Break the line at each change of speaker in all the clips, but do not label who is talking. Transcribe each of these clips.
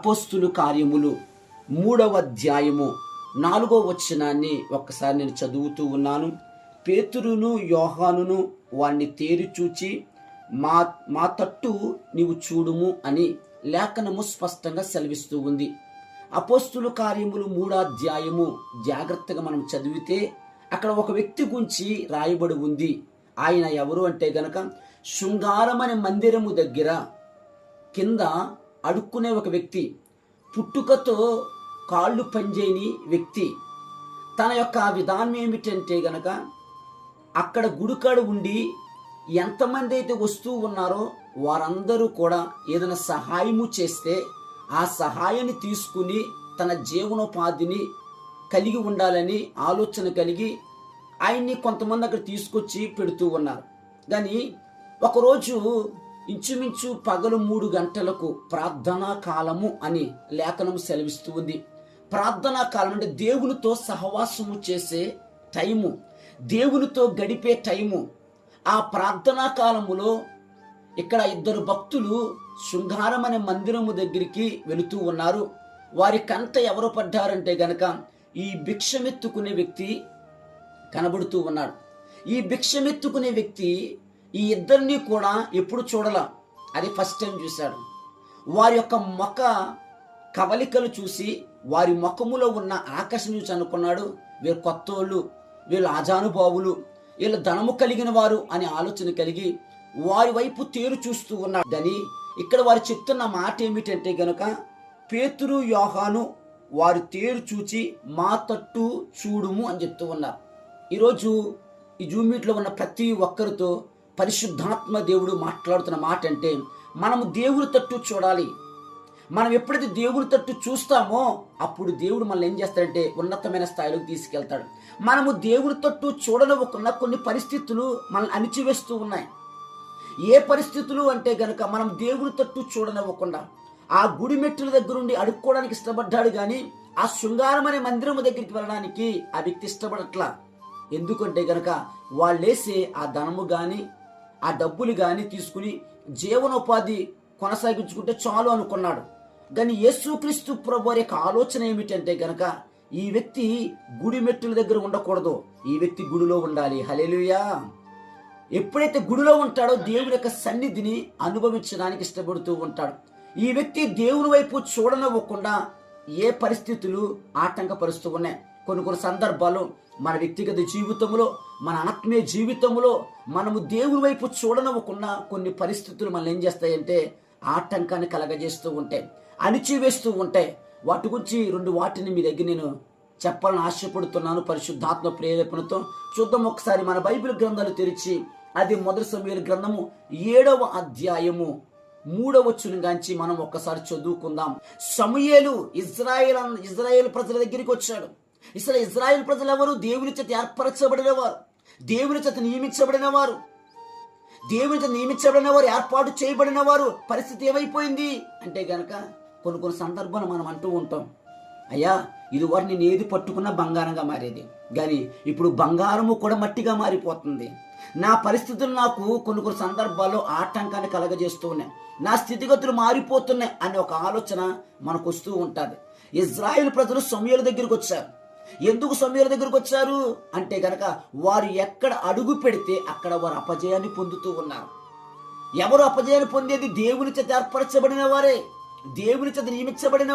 అపోస్తుల కార్యములు 3వ అధ్యాయము 4వ వచనాన్ని ఒక్కసారి నేను చదువుతూ ఉన్నాను. పేతురును యోహానును వాణ్ణి తేరి చూచి మా తట్టు నీవు చూడుము అని లేఖనము స్పష్టంగా సెలవిస్తూ ఉంది. అపోస్తుల కార్యములు 3వ అధ్యాయము జాగ్రత్తగా మనం చదివితే అక్కడ ఒక వ్యక్తి గురించి రాయబడి ఉంది. ఆయన ఎవరు అంటే గనక శృంగారం అనే మందిరము దగ్గర కింద అడుక్కునే ఒక వ్యక్తి, పుట్టుకతో కాళ్ళు పనిచేయని వ్యక్తి. తన యొక్క విధానం ఏమిటంటే గనక అక్కడ గుడికాడ ఉండి ఎంతమంది అయితే వస్తూ ఉన్నారో వారందరూ కూడా ఏదైనా సహాయము చేస్తే ఆ సహాయాన్ని తీసుకుని తన జీవనోపాధిని కలిగి ఉండాలని ఆలోచన కలిగి ఆయన్ని కొంతమంది అక్కడ తీసుకొచ్చి పెడుతూ ఉన్నారు. కానీ ఒకరోజు ఇంచుమించు పగలు 3 గంటలకు ప్రార్థనా కాలము అని లేఖనం సెలవిస్తూ ఉంది. ప్రార్థనా కాలం అంటే దేవునితో సహవాసము చేసే టైము, దేవునితో గడిపే టైము. ఆ ప్రార్థనా కాలములో ఇక్కడ 2 భక్తులు శృంగారం అనే మందిరము దగ్గరికి వెళుతూ ఉన్నారు. వారి కంట ఎవరు పడ్డారంటే గనక ఈ భిక్షమెత్తుకునే వ్యక్తి కనబడుతూ ఉన్నాడు. ఈ భిక్షమెత్తుకునే వ్యక్తి ఈ ఇద్దరిని కూడా ఎప్పుడు చూడలా, అది ఫస్ట్ టైం చూశాడు. వారి యొక్క ముఖ కవలికలు చూసి వారి ముఖములో ఉన్న ఆకర్షణ చూసి అనుకున్నాడు, వీరు కొత్తోళ్ళు, వీళ్ళు ఆజానుభావులు, వీళ్ళు ధనము కలిగిన వారు అనే ఆలోచన కలిగి వారి వైపు తేరు చూస్తూ ఉన్నాడు. అని ఇక్కడ వారు చెప్తున్న మాట ఏమిటంటే గనుక పేతురు యోహాను వారు తేరు చూచి మా తట్టు చూడుము అని చెప్తూ ఉన్నారు. ఈరోజు ఈ జూమ్ మీట్లో ఉన్న ప్రతి ఒక్కరితో పరిశుద్ధాత్మ దేవుడు మాట్లాడుతున్న మాట అంటే మనము దేవుని తట్టు చూడాలి. మనం ఎప్పుడైతే దేవుని తట్టు చూస్తామో అప్పుడు దేవుడు మనల్ని ఏం చేస్తాడంటే ఉన్నతమైన స్థాయిలోకి తీసుకెళ్తాడు. మనము దేవుని తట్టు చూడనివ్వకుండా కొన్ని పరిస్థితులు మనల్ని అణిచివేస్తూ ఉన్నాయి. ఏ పరిస్థితులు అంటే గనక మనం దేవుని తట్టు చూడనివ్వకుండా ఆ గుడి మెట్టుల దగ్గర నుండి అడుక్కోవడానికి ఇష్టపడ్డాడు, కానీ ఆ శృంగారం అనే మందిరం దగ్గరికి వెళ్ళడానికి ఆ వ్యక్తి ఇష్టపడట్లా. ఎందుకంటే గనక వాళ్ళేసే ఆ ధనము కానీ ఆ డబ్బులు కానీ తీసుకుని జీవనోపాధి కొనసాగించుకుంటే చాలు అనుకున్నాడు. కానీ యేసుక్రీస్తు ప్రభువు యొక్క ఆలోచన ఏమిటంటే గనక ఈ వ్యక్తి గుడి మెట్టుల దగ్గర ఉండకూడదు, ఈ వ్యక్తి గుడిలో ఉండాలి. హల్లెలూయా. ఎప్పుడైతే గుడిలో ఉంటాడో దేవుని యొక్క సన్నిధిని అనుభవించడానికి ఇష్టపడుతూ ఉంటాడు. ఈ వ్యక్తి దేవుని వైపు చూడనివ్వకుండా ఏ పరిస్థితులు ఆటంకపరుస్తూ ఉన్నాయి. కొన్ని సందర్భాలు మన వ్యక్తిగత జీవితంలో, మన ఆత్మీయ జీవితంలో మనము దేవుని వైపు చూడనివ్వకుండా కొన్ని పరిస్థితులు మనల్ని ఏం చేస్తాయంటే ఆటంకాన్ని కలగజేస్తూ ఉంటాయి, అణిచివేస్తూ ఉంటాయి. వాటి గురించి 2 వాటిని మీ దగ్గర నేను చెప్పాలని ఆశపడుతున్నాను పరిశుద్ధాత్మ ప్రేరేపణతో. చూద్దాం ఒకసారి మన బైబిల్ గ్రంథాలు తెరిచి అది 1 సమూయేలు గ్రంథము 7వ అధ్యాయము 3వ వచనంగాంచి మనం ఒక్కసారి చదువుకుందాం. సమూయేలు ఇజ్రాయేల్ ప్రజల దగ్గరికి వచ్చాడు. ఇజ్రాయేల్ ప్రజలు ఎవరు? దేవుని చేత ఏర్పరచబడిన వారు, దేవుని చేత నియమించబడిన వారు, ఏర్పాటు చేయబడిన వారు. పరిస్థితి ఏమైపోయింది అంటే గనక కొన్ని సందర్భాలు మనం అంటూ ఉంటాం, అయ్యా ఇది వారు నేను ఏది పట్టుకున్నా బంగారంగా మారేది, కానీ ఇప్పుడు బంగారము కూడా మట్టిగా మారిపోతుంది. నా పరిస్థితులు నాకు కొన్ని సందర్భాల్లో ఆటంకాన్ని కలగజేస్తూ ఉన్నాయి, నా స్థితిగతులు మారిపోతున్నాయి అనే ఒక ఆలోచన మనకు వస్తూ ఉంటుంది. ఇజ్రాయేల్ ప్రజలు సమూయేలు దగ్గరికి వచ్చారు. ఎందుకు సమూయేలు దగ్గరకు వచ్చారు అంటే గనక వారు ఎక్కడ అడుగు పెడితే అక్కడ వారు అపజయాన్ని పొందుతూ ఉన్నారు. ఎవరు అపజయాన్ని పొందేది? దేవుని చేత ఏర్పరచబడిన వారే, దేవుని చేత నియమించబడిన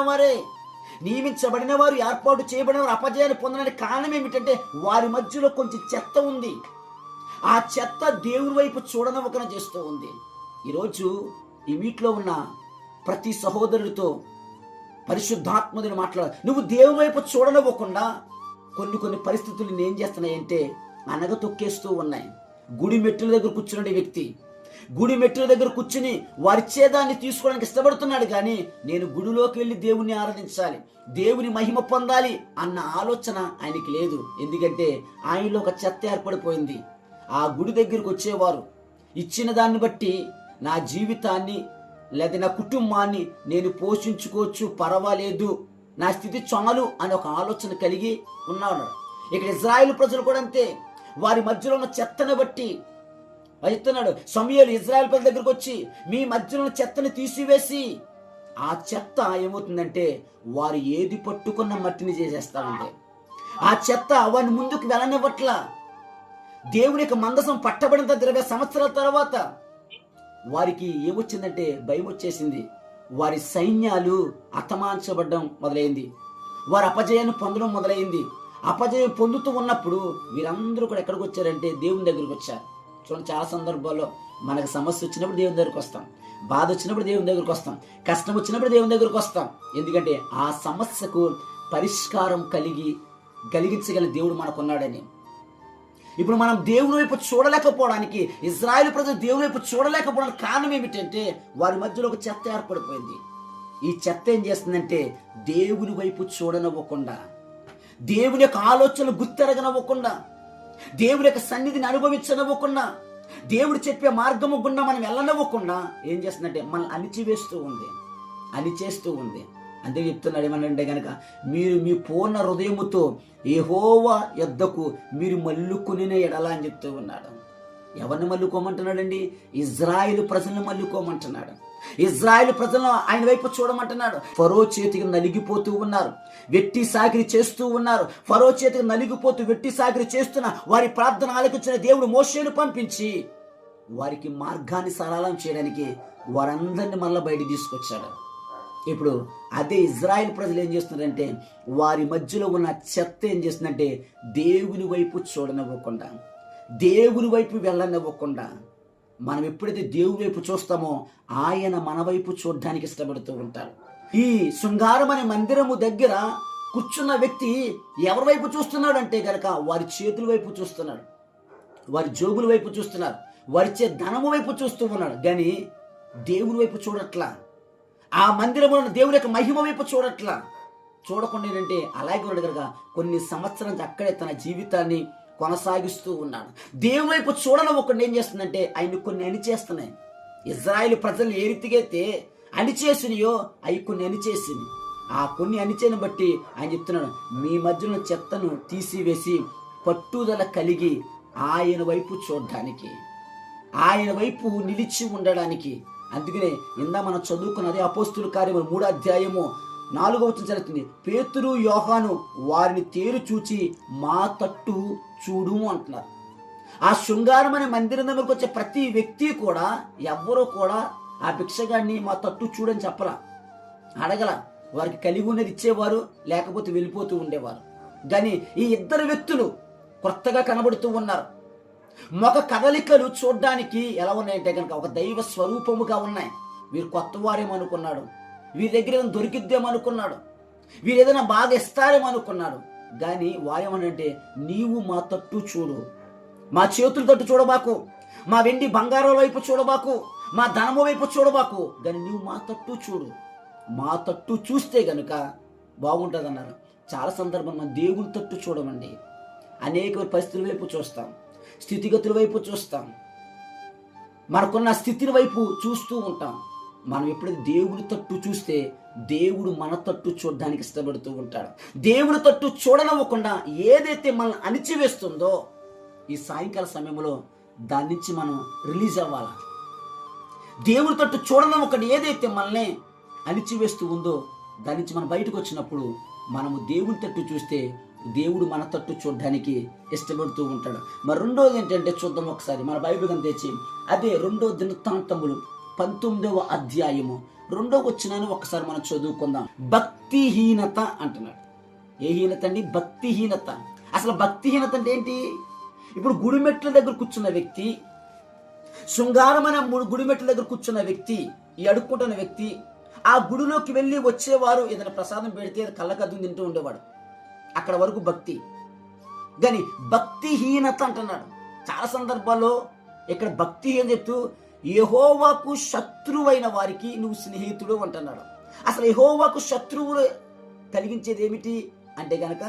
వారు, ఏర్పాటు చేయబడిన వారు అపజయాన్ని పొందడానికి కారణం ఏమిటంటే వారి మధ్యలో కొంచెం చెత్త ఉంది. ఆ చెత్త దేవుని వైపు చూడనివ్వకుండా చేస్తూ ఉంది. ఈరోజు ఈ మీట్లో ఉన్న ప్రతి సహోదరుడితో పరిశుద్ధాత్మని మాట్లాడు. నువ్వు దేవుని వైపు చూడనివ్వకుండా కొన్ని పరిస్థితులు నేను ఏం చేస్తున్నాయంటే అనగతొక్కేస్తూ ఉన్నాయి. గుడి మెట్టుల దగ్గర కూర్చున్న వ్యక్తి గుడి మెట్టుల దగ్గర కూర్చుని వారి ఛేదాన్ని తీసుకోవడానికి ఇష్టపడుతున్నాడు, కానీ నేను గుడిలోకి వెళ్ళి దేవుని ఆరాధించాలి, దేవుని మహిమ పొందాలి అన్న ఆలోచన ఆయనకి లేదు. ఎందుకంటే ఆయనలో ఒక చెత్త ఏర్పడిపోయింది. ఆ గుడి దగ్గరకు వచ్చేవారు ఇచ్చిన దాన్ని బట్టి నా జీవితాన్ని లేదా నా కుటుంబాన్ని నేను పోషించుకోవచ్చు, పర్వాలేదు, నా స్థితి చాలు అని ఒక ఆలోచన కలిగి ఉన్నాడు. ఇక్కడ ఇజ్రాయేల్ ప్రజలు కూడా అంతే. వారి మధ్యలో ఉన్న చెత్తను బట్టి చెప్తున్నాడు. సమూయేలు ఇజ్రాయేల్ ప్రజల దగ్గరకు వచ్చి మీ మధ్యలో చెత్తను తీసివేసి ఆ చెత్త ఏమవుతుందంటే వారు ఏది పట్టుకున్న మట్టిని చేసేస్తా ఉంది. ఆ చెత్త వారిని ముందుకు వెళ్ళనివ్వట్లా. దేవుని యొక్క మందసం పట్టబడిన 20 సంవత్సరాల తర్వాత వారికి ఏమొచ్చిందంటే భయం వచ్చేసింది. వారి సైన్యాలు హతమార్చబడడం మొదలైంది. వారు అపజయాన్ని పొందడం మొదలైంది. అపజయం పొందుతూ ఉన్నప్పుడు వీరందరూ కూడా ఎక్కడికి వచ్చారంటే దేవుని దగ్గరికి వచ్చారు. చూడండి, చాలా సందర్భాల్లో మనకు సమస్య వచ్చినప్పుడు దేవుని దగ్గరికి వస్తాం, బాధ వచ్చినప్పుడు దేవుని దగ్గరికి వస్తాం, కష్టం వచ్చినప్పుడు దేవుని దగ్గరికి వస్తాం. ఎందుకంటే ఆ సమస్యకు పరిష్కారం కలిగించగల దేవుడు మనకున్నాడని. ఇప్పుడు మనం దేవుని వైపు చూడలేకపోవడానికి, ఇజ్రాయేలు ప్రజలు దేవుని వైపు చూడలేకపోవడానికి కారణం ఏమిటంటే వారి మధ్యలో ఒక చెత్త ఏర్పడిపోయింది. ఈ చెత్త ఏం చేస్తుందంటే దేవుని వైపు చూడనివ్వకుండా, దేవుని యొక్క ఆలోచనలు గుర్తెరగనివ్వకుండా, దేవుని యొక్క సన్నిధిని అనుభవించనివ్వకుండా, దేవుడు చెప్పే మార్గము గుండా మనం వెళ్ళనివ్వకుండా ఏం చేస్తుందంటే మనల్ని అణిచేస్తూ ఉంది. అంతే చెప్తున్నాడు. ఏమనంటే కనుక మీరు మీ పూర్ణ హృదయముతో యెహోవా యొద్దకు మీరు మల్లుకొనిన ఎడల అని చెప్తూ ఉన్నాడు. ఎవరిని మల్లుకోమంటున్నాడండి? ఇజ్రాయేలు ప్రజలను మల్లుకోమంటున్నాడు. ఇజ్రాయేలు ప్రజలను ఆయన వైపు చూడమంటున్నాడు. ఫరో చేతికి నలిగిపోతూ ఉన్నారు, వెట్టి సాకిరి చేస్తూ ఉన్నారు. ఫరో చేతికి నలిగిపోతూ వెట్టి సాకిరి చేస్తున్న వారి ప్రార్థన ఆలకించిన దేవుడు మోషేను పంపించి వారికి మార్గాన్ని సరళం చేయడానికి వారందరినీ మళ్ళీ బయటికి తీసుకొచ్చాడు. ఇప్పుడు అదే ఇజ్రాయెల్ ప్రజలు ఏం చేస్తున్నారంటే వారి మధ్యలో ఉన్న చెత్త ఏం చేస్తుందంటే దేవుని వైపు చూడనివ్వకుండా, దేవుని వైపు వెళ్ళనివ్వకుండా, మనం ఎప్పుడైతే దేవుని వైపు చూస్తామో ఆయన మన వైపు చూడడానికి ఇష్టపడుతూ ఉంటాడు. ఈ శృంగారం అనే మందిరము దగ్గర కూర్చున్న వ్యక్తి ఎవరి వైపు చూస్తున్నాడు అంటే కనుక వారి చేతుల వైపు చూస్తున్నాడు, వారి జోబుల వైపు చూస్తున్నారు, వారిచ్చే ధనము వైపు చూస్తూ ఉన్నాడు. కానీ దేవుని వైపు చూడట్లా. ఆ మందిరంలో దేవుని యొక్క మహిమ వైపు చూడకుండా ఏంటంటే అలాగే ఉన్నాడు కనుక కొన్ని సంవత్సరాలు అక్కడే తన జీవితాన్ని కొనసాగిస్తూ ఉన్నాడు. దేవుని వైపు చూడనివ్వకుండా ఏం చేస్తుందంటే ఆయన కొన్ని అణిచేస్తున్నాయి. ఇజ్రాయేలు ప్రజలు ఏ రీతిగా అయితే అణిచేసినాయో అవి కొన్ని అణిచేసింది. ఆ కొన్ని అణిచేని బట్టి ఆయన చెప్తున్నాడు, మీ మధ్యలో చెత్తను తీసివేసి పట్టుదల కలిగి ఆయన వైపు చూడడానికి, ఆయన వైపు నిలిచి ఉండడానికి. అందుకనే ఇందా మనం చదువుకున్నది అపోస్తుల కార్యము 3వ అధ్యాయము 4వ వచనం జరుగుతుంది. పేతురు యోహాను వారిని తేరు చూచి మా తట్టు చూడు అంటున్నారు. ఆ శృంగారం అనే మందిరం దగ్గరకు వచ్చే ప్రతి వ్యక్తి కూడా ఎవ్వరూ కూడా ఆ భిక్షగాడిని మా తట్టు చూడని చెప్పలా, అడగల. వారికి కలిగి ఉన్నది ఇచ్చేవారు, లేకపోతే వెళ్ళిపోతూ ఉండేవారు. కానీ ఈ ఇద్దరు వ్యక్తులు కొత్తగా కనబడుతూ ఉన్నారు. మొక కదలికలు చూడ్డానికి ఎలా ఉన్నాయంటే కనుక ఒక దైవ స్వరూపముగా ఉన్నాయి. వీరు కొత్త వారేమనుకున్నాడు, వీరి దగ్గర ఏదైనా దొరికిద్దేమనుకున్నాడు, వీరు ఏదైనా బాగా ఇస్తారేమో అనుకున్నాడు. కానీ వారేమనంటే నీవు మా తట్టు చూడు, మా చేతుల తట్టు చూడబాకు, మా వెండి బంగారం వైపు చూడబాకు, మా ధనము వైపు చూడబాకు, కానీ నీవు మా తట్టు చూడు. మా తట్టు చూస్తే గనుక బాగుంటుంది అన్నారు. చాలా సందర్భం మనం దేవుని తట్టు చూడమండి, అనేక పరిస్థితుల వైపు చూస్తాం, స్థితిగతుల వైపు చూస్తాం, మనకున్న స్థితిని వైపు చూస్తూ ఉంటాం. మనం ఎప్పుడైతే దేవుని తట్టు చూస్తే దేవుడు మన తట్టు చూడడానికి ఇష్టపడుతూ ఉంటాడు. దేవుని తట్టు చూడనివ్వకుండా ఏదైతే మనల్ని అణిచివేస్తుందో ఈ సాయంకాల సమయంలో దాని నుంచి మనం రిలీజ్ అవ్వాలి. దేవుని తట్టు చూడనివ్వకుండా ఏదైతే మనల్ని అణిచివేస్తూ ఉందో దాని నుంచి మనం బయటకు వచ్చినప్పుడు మనము దేవుని తట్టు చూస్తే దేవుడు మన తట్టు చూడడానికి ఇష్టపడుతూ ఉంటాడు. మరి రెండోది ఏంటంటే చూద్దాం ఒకసారి మన బైబిల్ అని తెచ్చి అదే 2వ దినవృత్తాంతములు 19వ అధ్యాయము 2వ వచనాన్ని ఒకసారి మనం చదువుకుందాం. భక్తిహీనత అంటున్నాడు. ఏ హీనత అండి? భక్తిహీనత. అసలు భక్తిహీనత అంటే ఏంటి? ఇప్పుడు గుడిమెట్ల దగ్గర కూర్చున్న వ్యక్తి, శృంగారమైన గుడిమెట్ల దగ్గర కూర్చున్న వ్యక్తి, ఈ అడుక్కుంటున్న వ్యక్తి ఆ గుడిలోకి వెళ్ళి వచ్చేవారు ఏదైనా ప్రసాదం పెడితే అది కళ్ళకద్దు తింటూ ఉండేవాడు. అక్కడ వరకు భక్తి. కానీ భక్తిహీనత అంటున్నాడు. చాలా సందర్భాల్లో ఇక్కడ భక్తిహీనత చెప్తూ యెహోవాకు శత్రువైన వారికి నువ్వు స్నేహితుడు అంటున్నాడు. అసలు యెహోవాకు శత్రువులు కలిగించేది ఏమిటి అంటే గనక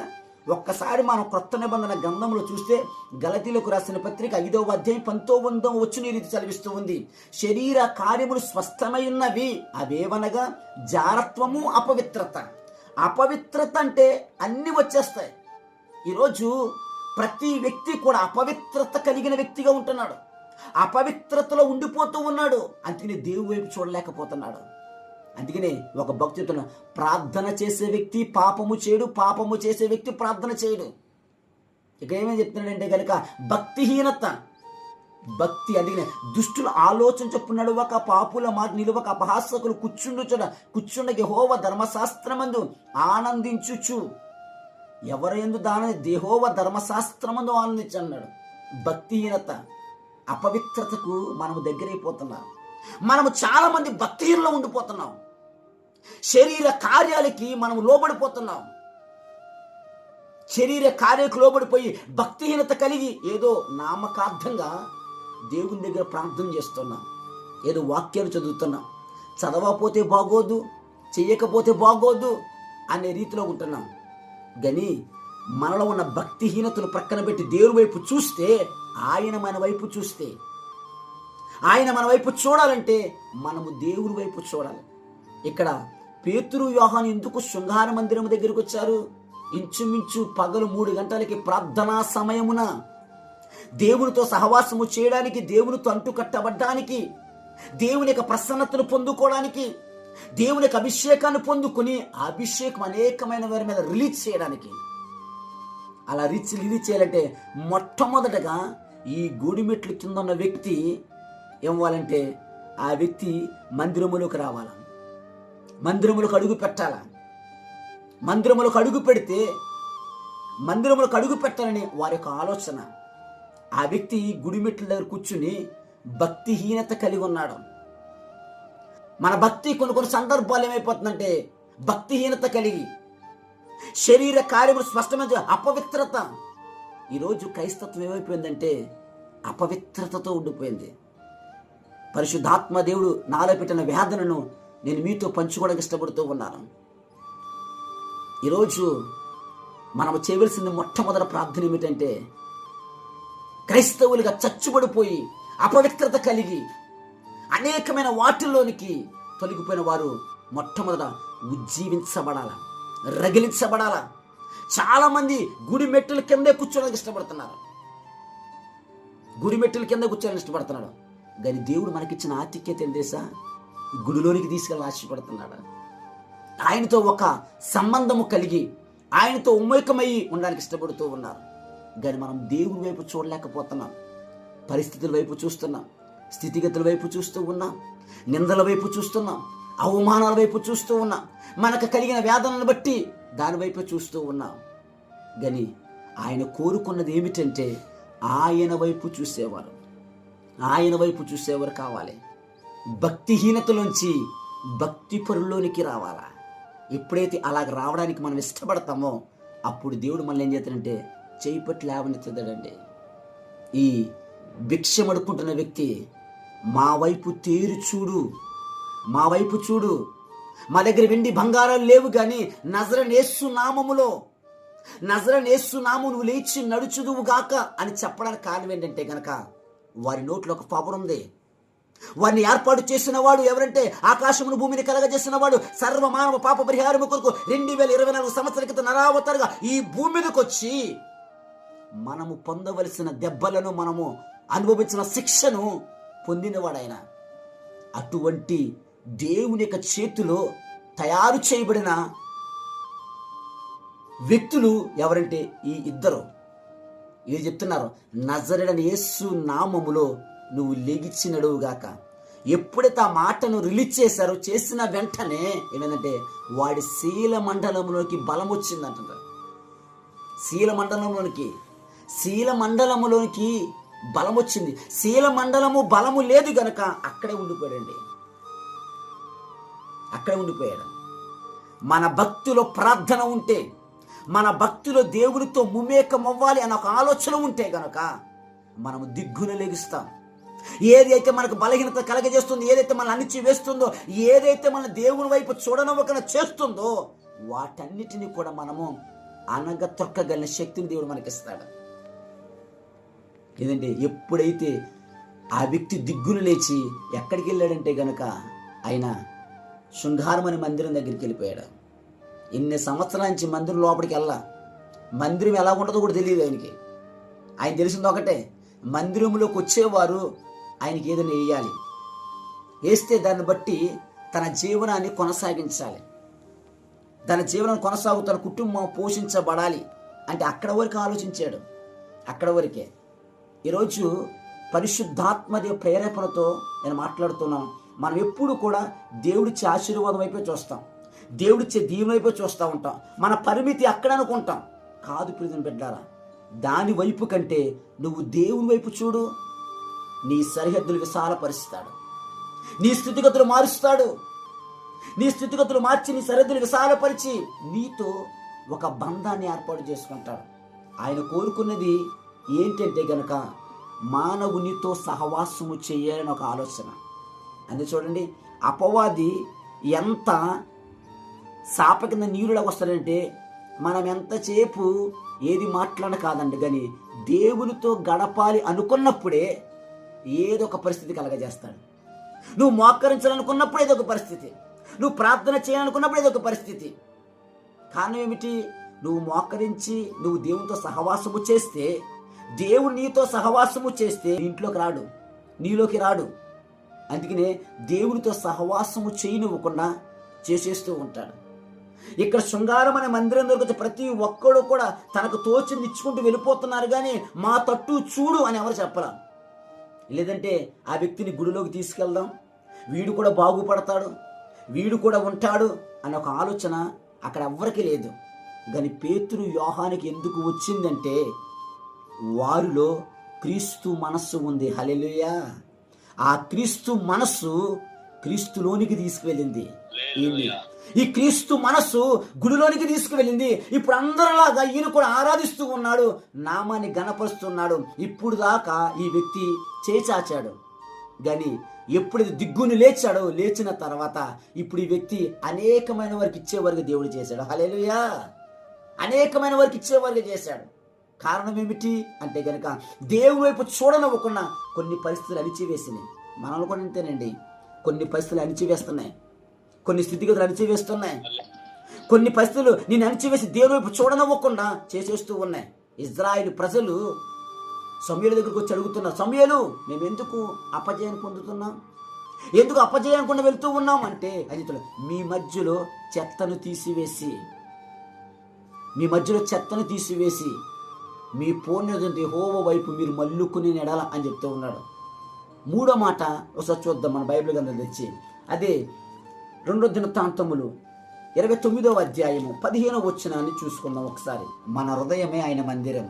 ఒక్కసారి మనం క్రొత్త నిబంధన గ్రంథంలో చూస్తే గలతీలకు రాసిన పత్రిక 5వ అధ్యాయం 19వ వచనం ఈ రీతి చదివిస్తూ ఉంది. శరీర కార్యములు స్పష్టమై ఉన్నవి, అవేవనగా జారత్వము, అపవిత్రత. అపవిత్రత అంటే అన్ని వచ్చేస్తాయి. ఈరోజు ప్రతి వ్యక్తి కూడా అపవిత్రత కలిగిన వ్యక్తిగా ఉంటున్నాడు, అపవిత్రతలో ఉండిపోతూ ఉన్నాడు. అందుకని దేవుని వైపు చూడలేకపోతున్నాడు. అందుకనే ఒక భక్తి చెప్తున్నా, ప్రార్థన చేసే వ్యక్తి పాపము చేయడు, పాపము చేసే వ్యక్తి ప్రార్థన చేయడు. ఇక ఏమేమి చెప్తున్నాడంటే కనుక భక్తిహీనత, భక్తి. అందుకనే దుష్టుల ఆలోచన చొప్పున నడువక, పాపుల మాట నిలువక, అపహాసకులు కూర్చుండ యెహోవా ధర్మశాస్త్రమందు ఆనందించుచు. ఎవరెందు యెహోవా ధర్మశాస్త్రమందు ఆనందించు అన్నాడు. భక్తిహీనత, అపవిత్రతకు మనము దగ్గరైపోతున్నాం. మనము చాలా మంది భక్తిహీనలో ఉండిపోతున్నాం. శరీర కార్యాలకి మనం లోబడిపోతున్నాం. శరీర కార్యాలకు లోబడిపోయి భక్తిహీనత కలిగి ఏదో నామకార్థంగా దేవుని దగ్గర ప్రార్థన చేస్తున్నాం, ఏదో వాక్యాలు చదువుతున్నాం. చదవకపోతే బాగోదు, చెయ్యకపోతే బాగోదు అనే రీతిలో ఉంటున్నాం. కానీ మనలో ఉన్న భక్తిహీనతను ప్రక్కన పెట్టి దేవుని వైపు చూస్తే, ఆయన మన వైపు చూస్తే, ఆయన మన వైపు చూడాలంటే మనము దేవుని వైపు చూడాలి. ఇక్కడ పేతురు యోహాను ఎందుకు శృంగార మందిరం దగ్గరికి వచ్చారు? ఇంచుమించు పగలు 3 గంటలకి ప్రార్థనా సమయమున దేవునితో సహవాసము చేయడానికి, దేవునితో అంటు కట్టబడ్డానికి, దేవుని యొక్క ప్రసన్నతను పొందుకోవడానికి, దేవుని యొక్క అభిషేకాన్ని పొందుకొని ఆ అభిషేకం అనేకమైన వారి మీద రిలీజ్ చేయడానికి. అలా రిలీజ్ చేయాలంటే మొట్టమొదటగా ఈ గూడిమెట్లు కింద ఉన్న వ్యక్తి ఏమవ్వాలంటే ఆ వ్యక్తి మందిరములోకి రావాల, మందిరములకు అడుగు పెట్టాల. మందిరములకు అడుగు పెడితే, మందిరములకు అడుగు పెట్టాలని వారి యొక్క ఆలోచన. ఆ వ్యక్తి గుడిమెట్ల దగ్గర కూర్చుని భక్తిహీనత కలిగి ఉన్నాడు. మన భక్తి కొన్ని సందర్భాలు ఏమైపోతుందంటే భక్తిహీనత కలిగి శరీర కార్యములు స్పష్టమైన అపవిత్రత. ఈరోజు క్రైస్తత్వం ఏమైపోయిందంటే అపవిత్రతతో ఉండిపోయింది. పరిశుద్ధాత్మ దేవుడు నాలో పెట్టిన వేదనను నేను మీతో పంచుకోవడానికి ఇష్టపడుతూ ఉన్నాను. ఈరోజు మనము చేయవలసింది మొట్టమొదటి ప్రార్థన ఏమిటంటే, క్రైస్తవులుగా చచ్చుబడిపోయి అపవిత్రత కలిగి అనేకమైన వాటిల్లోనికి తొలగిపోయిన వారు మొట్టమొదట ఉజ్జీవించబడాల, రగిలించబడాల. చాలా మంది గుడి మెట్టుల కిందే కూర్చోడానికి ఇష్టపడుతున్నారు, గుడి మెట్టుల కింద కూర్చోడానికి ఇష్టపడుతున్నాడు. కానీ దేవుడు మనకిచ్చిన ఆతిథ్యత ఏం తెలుసా? గుడిలోనికి తీసుకెళ్ళి ఆశపడుతున్నాడు. ఆయనతో ఒక సంబంధము కలిగి ఆయనతో ఉమ్మేకమై ఉండడానికి ఇష్టపడుతూ ఉన్నారు. కానీ మనం దేవుని వైపు చూడలేకపోతున్నాం. పరిస్థితుల వైపు చూస్తున్నాం, స్థితిగతుల వైపు చూస్తూ ఉన్నాం, నిందల వైపు చూస్తున్నాం, అవమానాల వైపు చూస్తూ ఉన్నాం, మనకు కలిగిన వేదనను బట్టి దాని వైపు చూస్తూ ఉన్నాం. కానీ ఆయన కోరుకున్నది ఏమిటంటే ఆయన వైపు చూసేవారు, ఆయన వైపు చూసేవారు కావాలి. భక్తిహీనతలోంచి భక్తి పరుల్లోనికి రావాలా. ఎప్పుడైతే అలాగ రావడానికి మనం ఇష్టపడతామో అప్పుడు దేవుడు మనల్ని ఏం చేస్తాడంటే చేయి పట్టి లేవనెత్తుతాడండి. ఈ భిక్షం అడుక్కుంటున్న వ్యక్తి మా వైపు తేరు చూడు, మా వైపు చూడు, మా దగ్గర వెండి బంగారాలు లేవు, కానీ నజరేయునేసు నామములో, నజరేయునేసు నామము నువ్వు లేచి నడుచుదువు గాక అని చెప్పడానికి కారణం ఏంటంటే కనుక వారి నోట్లో ఒక పవర్ ఉంది. వారిని ఏర్పాటు చేసిన వాడు ఎవరంటే ఆకాశమును భూమిని కలగజేసిన వాడు, సర్వమానవ పాప పరిహారము కొరకు 2024 సంవత్సరాల క్రితం నరావతారుగా ఈ భూమి మీదకి వచ్చి మనము పొందవలసిన దెబ్బలను, మనము అనుభవించిన శిక్షను పొందినవాడు ఆయన. అటువంటి దేవుని యొక్క చేతిలో తయారు చేయబడిన వ్యక్తులు ఎవరంటే ఈ ఇద్దరు. ఇది చెప్తున్నారు, నజరేయునేసు నామములో నువ్వు లెగిచి నడువుగాక. ఎప్పుడైతే ఆ మాటను రిలీజ్ చేశారో, చేసిన వెంటనే ఏమైందంటే వాడి శీల మండలంలోకి బలం వచ్చిందంటున్నారు. శీల మండలంలోనికి బలం వచ్చింది. శీల మండలము బలము లేదు గనక అక్కడే ఉండిపోయాడు. మన భక్తిలో ప్రార్థన ఉంటే, మన భక్తిలో దేవునితో ముమేకమవ్వాలి అన్న ఒక ఆలోచన ఉంటే గనక మనము దిగ్గున లెగుస్తాం. ఏదైతే మనకు బలహీనత కలగజేస్తుందో, ఏదైతే మనల్ని అణిచి వేస్తుందో, ఏదైతే మన దేవుని వైపు చూడనవ్వకుండా చేస్తుందో వాటన్నిటిని కూడా మనము అనగతొక్కగలిగిన శక్తిని దేవుడు మనకిస్తాడు. ఏదంటే ఎప్పుడైతే ఆ వ్యక్తి దిగ్గును లేచి ఎక్కడికి వెళ్ళాడంటే గనక ఆయన శృంగారమని మందిరం దగ్గరికి వెళ్ళిపోయాడు. ఇన్ని సంవత్సరాల నుంచి మందిరం లోపలికి వెళ్ళా, మందిరం ఎలా ఉంటుందో కూడా తెలియదు ఆయనకి. ఆయన తెలిసింది ఒకటే, మందిరంలోకి వచ్చేవారు ఆయనకి ఏదైనా వేయాలి, వేస్తే దాన్ని బట్టి తన జీవనాన్ని కొనసాగించాలి. తన జీవనం తన కుటుంబం పోషించబడాలి అంటే అక్కడ వరకు ఆలోచించాడు. అక్కడ వరకే. ఈరోజు పరిశుద్ధాత్మదేవ ప్రేరేపణతో నేను మాట్లాడుతున్నాను. మనం ఎప్పుడు కూడా దేవుడిచ్చే ఆశీర్వాదం అయిపోయి చూస్తాం, దేవుడిచ్చే దీవెన అయిపోయి చూస్తూ ఉంటాం. మన పరిమితి అక్కడ అనుకుంటాం. కాదు ప్రియమైన బిడ్డలారా, దాని వైపు కంటే నువ్వు దేవుని వైపు చూడు. నీ సరిహద్దులు విశాలపరుస్తాడు, నీ స్థితిగతులు మారుస్తాడు. నీ స్థితిగతులు మార్చి నీ సరిహద్దులు విశాలపరిచి నీతో ఒక బంధాన్ని ఏర్పాటు చేసుకుంటాడు. ఆయన కోరుకున్నది ఏంటంటే గనక మానవునితో సహవాసము చేయాలని ఒక ఆలోచన. అందుకే చూడండి, అపవాది ఎంత శాప కింద నీరులా వస్తాడంటే మనం ఎంతసేపు ఏది మాట్లాడ కాదండి, కానీ దేవునితో గడపాలి అనుకున్నప్పుడే ఏదో ఒక పరిస్థితి కలగజేస్తాడు. నువ్వు మోకరించాలనుకున్నప్పుడు ఏదో ఒక పరిస్థితి, నువ్వు ప్రార్థన చేయాలనుకున్నప్పుడు ఏదో ఒక పరిస్థితి. కారణం ఏమిటి? నువ్వు మోకరించి నువ్వు దేవునితో సహవాసము చేస్తే, దేవుడు నీతో సహవాసము చేస్తే ఇంట్లోకి రాడు, నీలోకి రాడు. అందుకనే దేవునితో సహవాసము చేయనివ్వకుండా చేసేస్తూ ఉంటాడు. ఇక్కడ శృంగారం అనే మందిరం దొరికితే ప్రతి ఒక్కడు కూడా తనకు తోచింది ఇచ్చుకుంటూ వెళ్ళిపోతున్నారు, కానీ మా తట్టు చూడు అని ఎవరు చెప్పరా. లేదంటే ఆ వ్యక్తిని గుడిలోకి తీసుకెళ్దాం, వీడు కూడా బాగుపడతాడు, వీడు కూడా ఉంటాడు అనే ఒక ఆలోచన అక్కడ ఎవ్వరికీ లేదు. కానీ పేతురు యోహానికి ఎందుకు వచ్చిందంటే వారిలో క్రీస్తు మనస్సు ఉంది. హల్లెలూయా! ఆ క్రీస్తు మనస్సు క్రీస్తులోనికి తీసుకువెళ్ళింది. ఈ క్రీస్తు మనస్సు గుడిలోనికి తీసుకువెళ్ళింది. ఇప్పుడు అందరిలాగా ఈయన కూడా ఆరాధిస్తూ ఉన్నాడు, నామాన్ని గణపరుస్తున్నాడు. ఇప్పుడు దాకా ఈ వ్యక్తి చేచాచాడు, కానీ ఎప్పుడైతే దిగ్గుని లేచాడో, లేచిన తర్వాత ఇప్పుడు ఈ వ్యక్తి అనేకమైన వారికి ఇచ్చేవారికి దేవుడు చేశాడు. హల్లెలూయా! అనేకమైన వారికి ఇచ్చేవారికి చేశాడు. కారణం ఏమిటి అంటే కనుక దేవుని వైపు చూడనివ్వకుండా కొన్ని పరిస్థితులు అణిచివేసినాయి. మనల్ని కూడా అంతేనండి, కొన్ని పరిస్థితులు అణిచివేస్తున్నాయి, కొన్ని స్థితిగతులు అణిచివేస్తున్నాయి, కొన్ని పరిస్థితులు నేను అణిచివేసి దేవుని వైపు చూడనివ్వకుండా చేసేస్తూ ఉన్నాయి. ఇజ్రాయేలు ప్రజలు సమూయేలు దగ్గరికి వచ్చి అడుగుతున్నారు, సమూయేలు మేము ఎందుకు అపజయాన్ని పొందుతున్నాం, ఎందుకు అపజయాన్ని వెళ్తూ ఉన్నాం అంటే, అది మీ మధ్యలో చెత్తను తీసివేసి, మీ మధ్యలో చెత్తను తీసివేసి మీ పూర్ణత యెహోవా వైపు మీరు మల్లుకుని నెడాల అని చెప్తూ ఉన్నాడు. మూడో మాట ఒకసారి చూద్దాం మన బైబిల్ గ్రంథం తెచ్చి. అదే 2 దినవృత్తాంతములు 29వ అధ్యాయము 15వ వచనాన్ని చూసుకుందాం ఒకసారి. మన హృదయమే ఆయన మందిరం.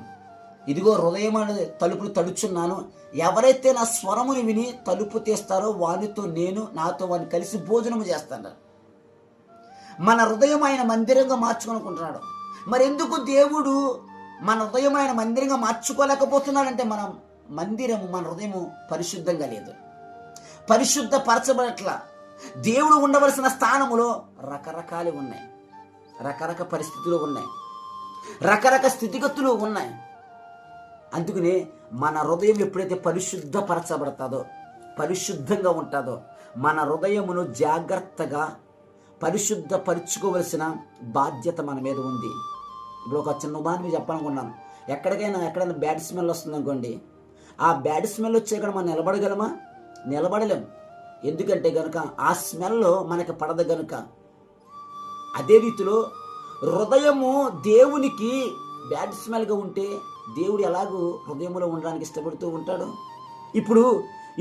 ఇదిగో హృదయం అనే తలుపులు తడుచున్నాను, ఎవరైతే నా స్వరముని విని తలుపు తీస్తారో వానితో నేను, నాతో వారిని కలిసి భోజనము చేస్తాను. మన హృదయం ఆయన మందిరంగా మార్చుకోనుకుంటున్నాడు. మరి ఎందుకు దేవుడు మన హృదయం ఆయన మందిరంగా మార్చుకోలేకపోతున్నాడంటే మన మందిరము, మన హృదయము పరిశుద్ధంగా లేదు, పరిశుద్ధపరచబడట్ల. దేవుడు ఉండవలసిన స్థానములో రకరకాలు ఉన్నాయి, రకరకాల పరిస్థితులు ఉన్నాయి, రకరకాల స్థితిగతులు ఉన్నాయి. అందుకనే మన హృదయం ఎప్పుడైతే పరిశుద్ధపరచబడతాదో, పరిశుద్ధంగా ఉంటుందో, మన హృదయమును జాగ్రత్తగా పరిశుద్ధపరచుకోవలసిన బాధ్యత మన మీద ఉంది. ఇప్పుడు ఒక చిన్న ఉదాహరణ మీకు చెప్పాలనుకున్నాను. ఎక్కడైనా బ్యాడ్ స్మెల్ వస్తుంది అనుకోండి, ఆ బ్యాడ్ స్మెల్ వచ్చే ఇక్కడ మనం నిలబడగలమా? నిలబడలేం. ఎందుకంటే కనుక ఆ స్మెల్ మనకి పడదు కనుక. అదే రీతిలో హృదయము దేవునికి బ్యాడ్ స్మెల్గా ఉంటే దేవుడు ఎలాగూ హృదయంలో ఉండడానికి ఇష్టపడుతూ ఉంటాడు. ఇప్పుడు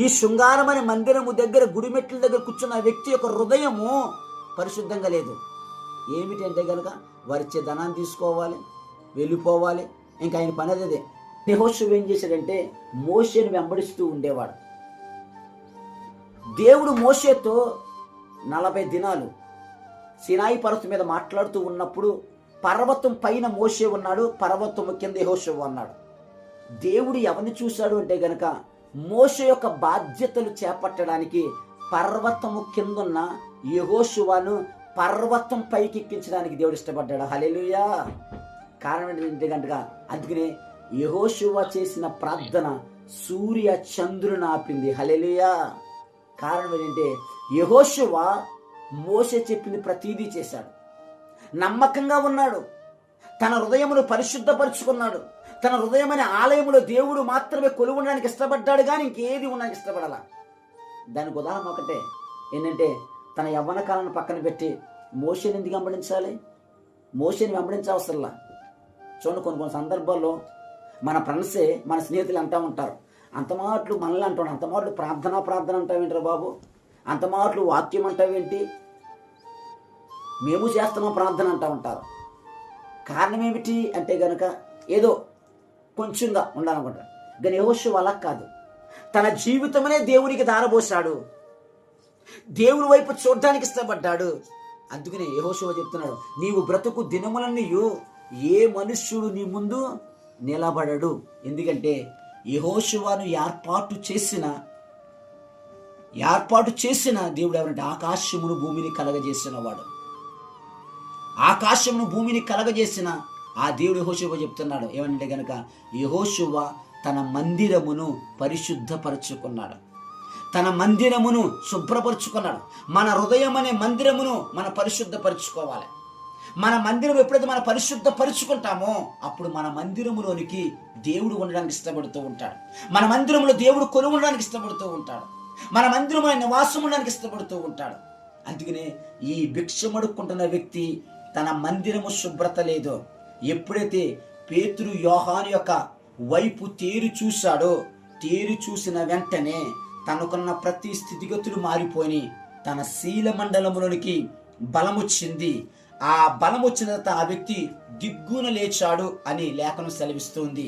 ఈ శృంగారం అనే మందిరము దగ్గర, గుడిమెట్ల దగ్గర కూర్చున్న వ్యక్తి యొక్క హృదయము పరిశుద్ధంగా లేదు. ఏమిటంటే కనుక వారిచ్చే ధనాన్ని తీసుకోవాలి, వెళ్ళిపోవాలి, ఇంకా ఆయన పని అదే. యెహోషువ ఏం చేశాడంటే మోషేను వెంబడిస్తూ ఉండేవాడు. దేవుడు మోషేతో 40 దినాలు సినాయి పర్వతం మీద మాట్లాడుతూ ఉన్నప్పుడు పర్వతం పైన మోషే ఉన్నాడు, పర్వతం కింద యెహోషువ ఉన్నాడు. దేవుడు ఎవరిని చూశాడు అంటే గనక మోషే యొక్క బాధ్యతలు చేపట్టడానికి పర్వతము కిందున్న యెహోషువను పర్వతం పైకి ఎక్కించడానికి దేవుడు ఇష్టపడ్డాడు. హల్లెలూయా! కారణం ఏంటంటే కనుక అందుకనే యెహోషువ చేసిన ప్రార్థన సూర్య చంద్రుని ఆపింది. హల్లెలూయా! కారణం ఏంటంటే యెహోషువ మోషే చెప్పింది ప్రతీదీ చేశాడు, నమ్మకంగా ఉన్నాడు, తన హృదయమును పరిశుద్ధపరుచుకున్నాడు. తన హృదయం అనే ఆలయములో దేవుడు మాత్రమే కొలువు ఉండడానికి ఇష్టపడ్డాడు, కానీ ఇంకేది ఉండడానికి ఇష్టపడాల. దానికి ఉదాహరణ ఒకటే ఏంటంటే తన యవ్వన కాలాన్ని పక్కన పెట్టి మోషేని ఎందుకు వెంబడించాలి? మోషేని వెంబడించవసరంలా. చూడండి, కొన్ని సందర్భాల్లో మన ఫ్రెండ్సే, మన స్నేహితులు అంటూ ఉంటారు, అంత మాటలు మనల్ని అంటాడు, అంత మాటలు ప్రార్థన అంటావేంటారా బాబు, అంత మాటలు వాక్యం అంటావేంటి, మేము చేస్తున్నాం ప్రార్థన అంటూ ఉంటారు. కారణం ఏమిటి అంటే గనక ఏదో కొంచెంగా ఉండాలనుకుంటారు. కానీ యెహోషువ అలా కాదు, తన జీవితమనే దేవునికి దారబోసాడు, దేవుని వైపు చూడడానికి ఇష్టపడ్డాడు. అందుకనే యెహోషువ చెప్తున్నాడు, నీవు బ్రతుకు దినములన్నీయు ఏ మనుష్యుడు నీ ముందు నిలబడడు. ఎందుకంటే యెహోషువను ఏర్పాటు చేసిన దేవుడు ఎవరంటే ఆకాశమును భూమిని కలగజేసిన వాడు. ఆకాశమును భూమిని కలగజేసిన ఆ దేవుడు యెహోషువ చెప్తున్నాడు ఏమంటే గనక, యెహోషువ తన మందిరమును పరిశుద్ధపరచుకున్నాడు, తన మందిరమును శుభ్రపరుచుకున్నాడు. మన హృదయం అనే మందిరమును మనం పరిశుద్ధపరచుకోవాలి. మన మందిరం ఎప్పుడైతే మనం పరిశుద్ధపరుచుకుంటామో అప్పుడు మన మందిరములోనికి దేవుడు ఉండడానికి ఇష్టపడుతూ ఉంటాడు, మన మందిరంలో దేవుడు కొలువు ఉండడానికి ఇష్టపడుతూ ఉంటాడు, మన మందిరంలో నివాసం ఉండడానికి ఇష్టపడుతూ ఉంటాడు. అందుకనే ఈ భిక్షమడుక్కుంటున్న వ్యక్తి తన మందిరము శుభ్రత లేదు. ఎప్పుడైతే పేతురు యోహాను యొక్క వైపు తేరి చూసిన వెంటనే తనకున్న ప్రతి స్థితిగతులు మారిపోయి తన శీల మండలములోనికి బలం వచ్చింది. ఆ బలం వచ్చిన తర్వాత ఆ వ్యక్తి దిగ్గున లేచాడు అని లేఖనం సెలవిస్తుంది.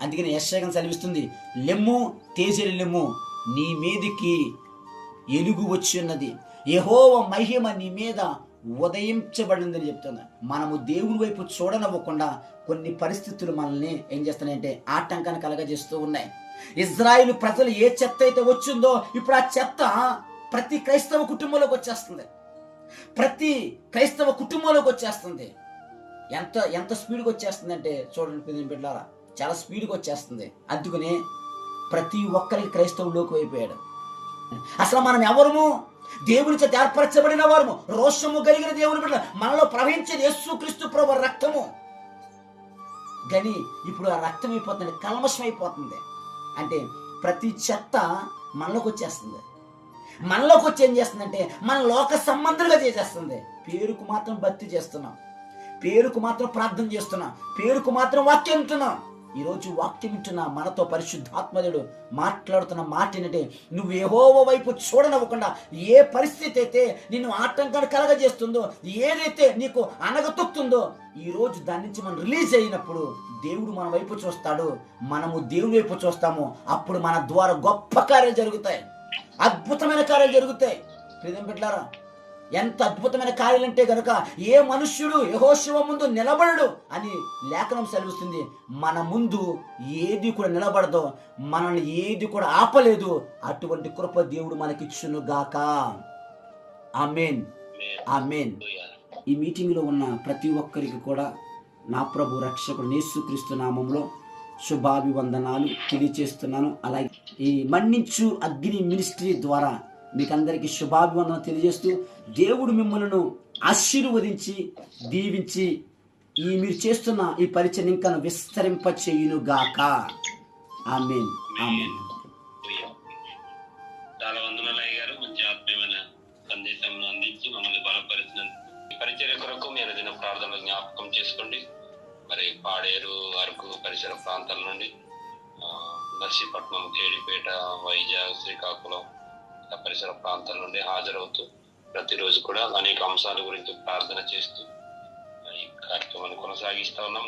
అందుకని యెషయా సెలవిస్తుంది, లెమ్ము తేజరి లెమ్ము, నీ మీదికి ఎలుగు వచ్చి ఉన్నది, యెహోవా మహిమ నీ మీద ఉదయించబడిందని చెప్తుంది. మనము దేవుని వైపు చూడనవ్వకుండా కొన్ని పరిస్థితులు మనల్ని ఏం చేస్తున్నాయంటే ఆటంకాన్ని కలగజేస్తూ ఉన్నాయి. ఇజ్రాయేలు ప్రజలు ఏ చెత్త అయితే వచ్చిందో ఇప్పుడు ఆ చెత్త ప్రతి క్రైస్తవ కుటుంబంలోకి వచ్చేస్తుంది, ఎంత స్పీడ్గా వచ్చేస్తుంది అంటే చూడండి బిడ్డలారా, చాలా స్పీడ్గా వచ్చేస్తుంది. అందుకనే ప్రతి ఒక్కరికి క్రైస్తవులోకి అయిపోయాడు. అసలు మనం ఎవరము? దేవుని చేత ఏర్పరచబడిన వారము, రోషము కలిగిన దేవుని బిడ్డ, మనలో ప్రవహించేది యేసుక్రీస్తు ప్రభు రక్తము. కానీ ఇప్పుడు ఆ రక్తం అయిపోతుంది, కల్మషం అయిపోతుంది. అంటే ప్రతి చెత్త మనలోకి వచ్చేస్తుంది. మనలోకి వచ్చి ఏం చేస్తుందంటే మన లోక సంబంధులుగా చేసేస్తుంది. పేరుకు మాత్రం భక్తి చేస్తున్నాం, పేరుకు మాత్రం ప్రార్థన చేస్తున్నాం, పేరుకు మాత్రం వాక్యం వింటున్నాం. ఈరోజు వాక్యం వింటున్నా మనతో పరిశుద్ధాత్మదేవుడు మాట్లాడుతున్న మాట ఏంటంటే, నువ్వు యెహోవా వైపు చూడనవ్వకుండా ఏ పరిస్థితి అయితే నిన్ను ఆటంకాన్ని కలగజేస్తుందో, ఏదైతే నీకు అనగతొక్తుందో, ఈరోజు దాని నుంచి మనం రిలీజ్ అయినప్పుడు దేవుడు మన వైపు చూస్తాడు, మనము దేవుని వైపు చూస్తాము. అప్పుడు మన ద్వారా గొప్ప కార్యాలు జరుగుతాయి, అద్భుతమైన కార్యాలు జరుగుతాయి. ప్రియమైన బిడ్డలారా, ఎంత అద్భుతమైన కార్యాలు అంటే గనుక ఏ మనుష్యుడు యెహోషువ ముందు నిలబడడు అని లేఖనం సెలవిస్తుంది. మన ముందు ఏది కూడా నిలబడదో, మనల్ని ఏది కూడా ఆపలేదు. అటువంటి కృప దేవుడు మనకిచ్చును గాక. ఆమేన్, ఆమేన్. ఈ మీటింగ్లో ఉన్న ప్రతి ఒక్కరికి కూడా నా ప్రభు రక్షకుడు యేసుక్రీస్తు నామములో శుభాభివందనాలు తెలియజేస్తున్నాను. అలాగే ఈ మన్నించు అగ్ని మినిస్ట్రీ ద్వారా మీకు అందరికీ శుభాభివందనం తెలియజేస్తూ, దేవుడు మిమ్మల్ని ఆశీర్వదించి దీవించి మీరు చేస్తున్న ఈ పరిచయం ఇంకా విస్తరింప చేయును గాక. ఆమేన్, ఆమేన్.
చాలా వందనాలు అయ్య గారు, మంచి ఆత్మీయమైన సందేశం అందించి మమ్మల్ని బలపరిచిన పరిచర్య కొరకు మీరు దిన ప్రార్థనలు జ్ఞాపకం చేసుకోండి. మరి పాడేరు, అరకు పరిసర ప్రాంతాల నుండి నర్సీపట్నం, కేడిపేట, వైజాగ్, శ్రీకాకుళం పరిసర ప్రాంతాల నుండి హాజరవుతూ ప్రతిరోజు కూడా అనేక అంశాల గురించి ప్రార్థన చేస్తూ ఈ కార్యక్రమాన్ని కొనసాగిస్తా ఉన్నాం.